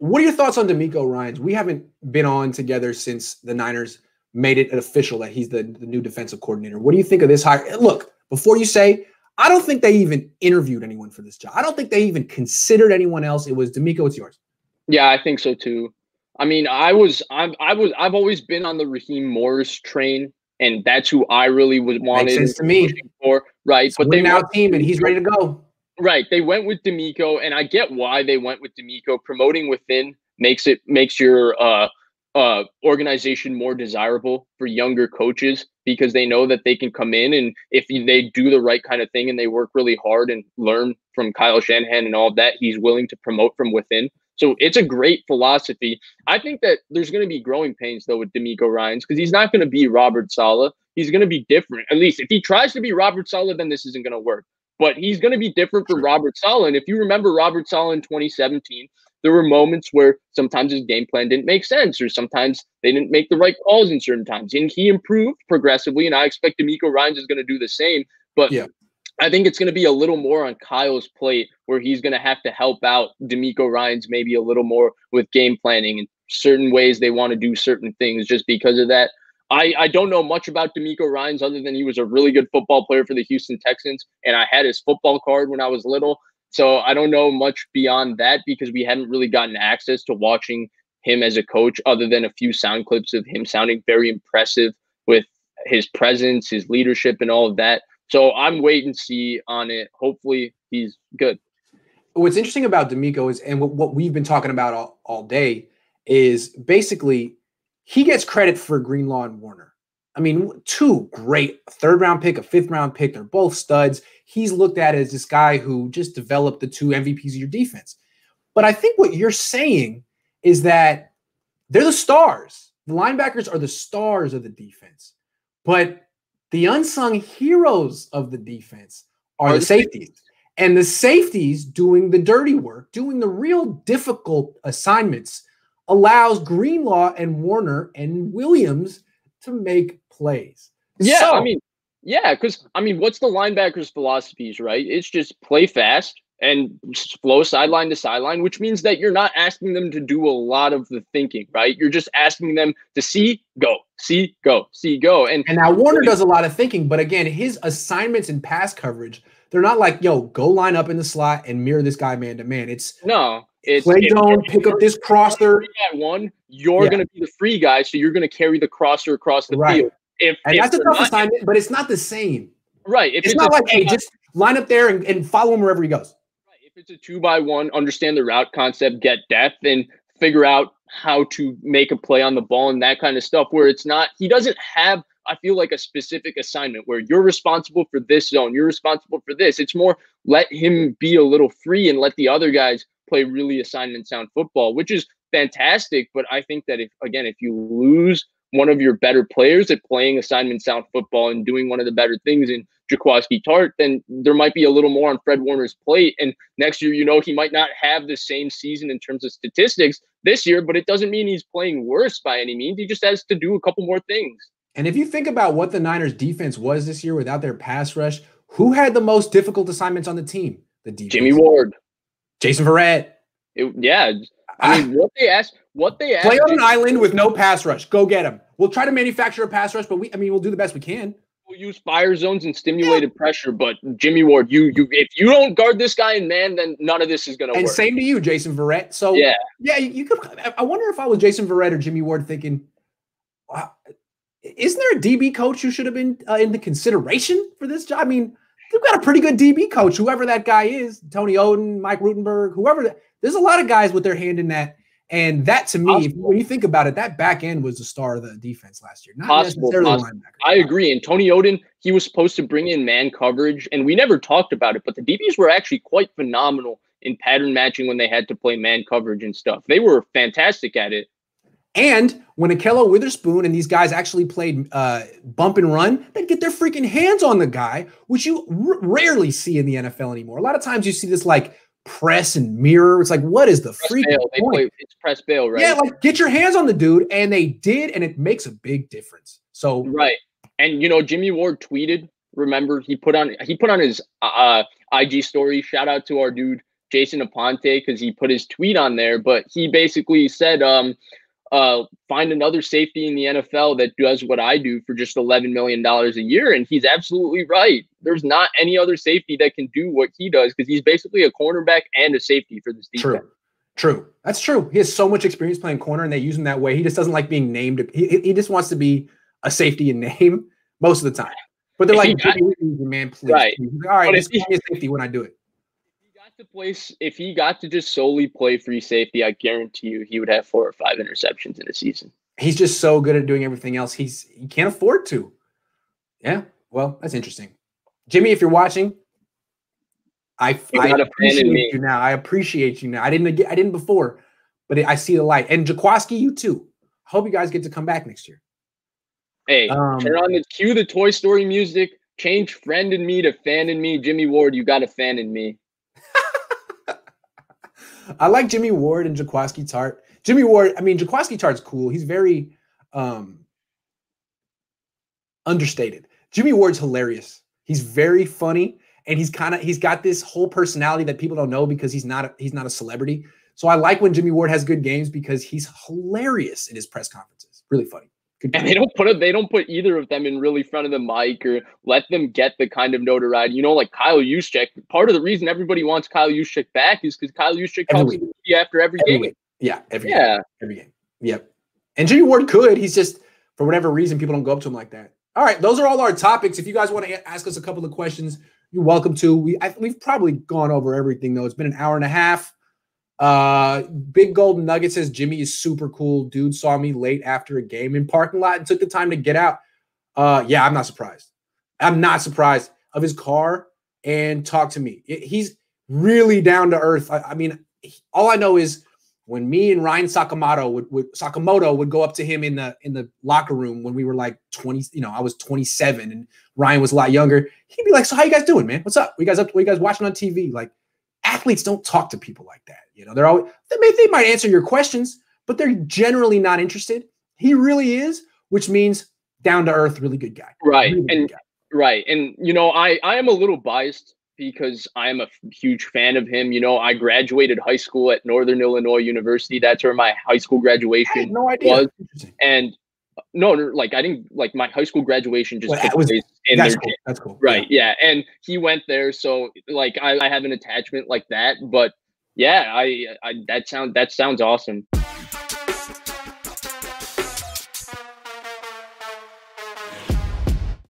What are your thoughts on DeMeco Ryans? We haven't been on together since the Niners made it official that he's the new defensive coordinator. What do you think of this hire? Look, before you say, I don't think they even interviewed anyone for this job. I don't think they even considered anyone else. It was DeMeco, it's yours. Yeah, I think so too. I mean, I've always been on the Raheem Morris train, and that's who I really wanted. Makes sense to me. For, right, it's but they now team, and he's ready to go. Right, they went with DeMeco, and I get why they went with DeMeco. Promoting within makes your organization more desirable for younger coaches because they know that they can come in, and if they do the right kind of thing and they work really hard and learn from Kyle Shanahan and all of that, he's willing to promote from within. So it's a great philosophy. I think that there's going to be growing pains, though, with DeMeco Ryans because he's not going to be Robert Saleh. He's going to be different. At least if he tries to be Robert Saleh, then this isn't going to work. But he's going to be different from Robert Saleh. And if you remember Robert Saleh in 2017, there were moments where sometimes his game plan didn't make sense or sometimes they didn't make the right calls in certain times. And he improved progressively, and I expect DeMeco Ryans is going to do the same. But yeah, I think it's going to be a little more on Kyle's plate where he's going to have to help out DeMeco Ryans maybe a little more with game planning and certain ways they want to do certain things just because of that. I don't know much about DeMeco Ryans other than he was a really good football player for the Houston Texans, and I had his football card when I was little. So I don't know much beyond that because we haven't really gotten access to watching him as a coach other than a few sound clips of him sounding very impressive with his presence, his leadership, and all of that. So I'm wait and see on it. Hopefully he's good. What's interesting about DeMeco is, and what we've been talking about all day, is basically he gets credit for Greenlaw and Warner. I mean, two great third-round pick, a fifth-round pick. They're both studs. He's looked at as this guy who just developed the two MVPs of your defense. But I think what you're saying is that they're the stars. The linebackers are the stars of the defense. But the unsung heroes of the defense are the safeties. And the safeties doing the dirty work, doing the real difficult assignments, allows Greenlaw and Warner and Williams to make plays. Yeah, so, because what's the linebackers' philosophies, right? It's just play fast and flow sideline to sideline, which means that you're not asking them to do a lot of the thinking, right? You're just asking them to see, go, see, go, see, go. And now Warner does a lot of thinking, but again, his assignments in pass coverage, they're not like, yo, go line up in the slot and mirror this guy man to man. It's play zone, pick up this crosser. At one, you're going to be the free guy, so you're going to carry the crosser across the field. And that's a tough assignment, but it's not the same. Right. It's not like, hey, just line up there and follow him wherever he goes. Right. If it's a 2-by-1, understand the route concept, get depth, and figure out how to make a play on the ball and that kind of stuff where it's not – he doesn't have, I feel like, a specific assignment where you're responsible for this zone, you're responsible for this. It's more let him be a little free and let the other guys play really assignment sound football, which is fantastic. But I think that if you lose one of your better players at playing assignment sound football and doing one of the better things in Jaquiski Tart, then there might be a little more on Fred Warner's plate. And next year, he might not have the same season in terms of statistics this year, but it doesn't mean he's playing worse by any means. He just has to do a couple more things. And if you think about what the Niners defense was this year without their pass rush, who had the most difficult assignments on the team? The defense. Jimmy Ward. Jason Verrett. What they asked. Play on an island with no pass rush. Go get him. We'll try to manufacture a pass rush, but we'll do the best we can. We'll use fire zones and stimulated pressure, but Jimmy Ward, if you don't guard this guy in man, then none of this is going to work. And same to you, Jason Verrett. So you could. I wonder if I was Jason Verrett or Jimmy Ward thinking, wow, isn't there a DB coach who should have been in the consideration for this job? I mean, they've got a pretty good DB coach, whoever that guy is, Tony Oden, Mike Rutenberg, whoever. There's a lot of guys with their hand in that. And that, to me, when you think about it, that back end was the star of the defense last year. Not necessarily linebacker. I agree. And Tony Oden, he was supposed to bring in man coverage, and we never talked about it, but the DBs were actually quite phenomenal in pattern matching when they had to play man coverage and stuff. They were fantastic at it. And when Ahkello Witherspoon and these guys actually played bump and run, they'd get their freaking hands on the guy, which you rarely see in the NFL anymore. A lot of times you see this like press and mirror. It's like, what is the freaking point? It's press bail, right? Yeah, like get your hands on the dude, and they did, and it makes a big difference. So right, and Jimmy Ward tweeted. Remember, he put on his IG story. Shout out to our dude Jason Aponte because he put his tweet on there, but he basically said, find another safety in the NFL that does what I do for just $11 million a year. And he's absolutely right. There's not any other safety that can do what he does because he's basically a cornerback and a safety for this defense. True. That's true. He has so much experience playing corner, and they use him that way. He just doesn't like being named. He just wants to be a safety in name most of the time. But they're like, man, please. Right. Please. All right, just call me a safety when I do it. If he got to just solely play free safety, I guarantee you he would have 4 or 5 interceptions in a season. He's just so good at doing everything else. He can't afford to. Yeah. Well, that's interesting. Jimmy, if you're watching, I appreciate you now. I appreciate you now. I didn't before, but I see the light. And Jaquaski, you too. I hope you guys get to come back next year. Hey, turn on cue the Toy Story music. Change friend in me to fan in me. Jimmy Ward, you got a fan in me. I like Jimmy Ward and Jaquaski Tart. Jaquaski Tart's cool. He's very understated. Jimmy Ward's hilarious. He's very funny, and he's got this whole personality that people don't know because he's not a celebrity. So I like when Jimmy Ward has good games because he's hilarious in his press conferences. Really funny. And they don't put either of them in really front of the mic or let them get the kind of notoriety. Like Kyle Juszczyk. Part of the reason everybody wants Kyle Juszczyk back is because Kyle Juszczyk talks after every game. Week. Yeah, every game. Yep. And Jimmy Ward could. He's just, for whatever reason, people don't go up to him like that. All right, those are all our topics. If you guys want to ask us a couple of questions, you're welcome to. We've probably gone over everything, though. It's been an hour and a half. Big Golden Nugget says Jimmy is super cool. Dude saw me late after a game in parking lot and took the time to get out. Yeah, I'm not surprised. I'm not surprised of his car and talk to me. He's really down to earth. All I know is when me and Ryan Sakamoto would go up to him in the locker room when we were like 20, I was 27 and Ryan was a lot younger. He'd be like, "So how you guys doing, man? What's up? What you guys watching on TV?" Like, athletes don't talk to people like that. They're always, they might answer your questions, but they're generally not interested. He really is, which means down to earth, really good guy. Right. Right. And, I am a little biased because I am a huge fan of him. I graduated high school at Northern Illinois University. That's where my high school graduation was. And I didn't my high schoh graduation just took place in their gym. That's cool. Right. Yeah. And he went there. So I have an attachment like that. But yeah, that sounds awesome.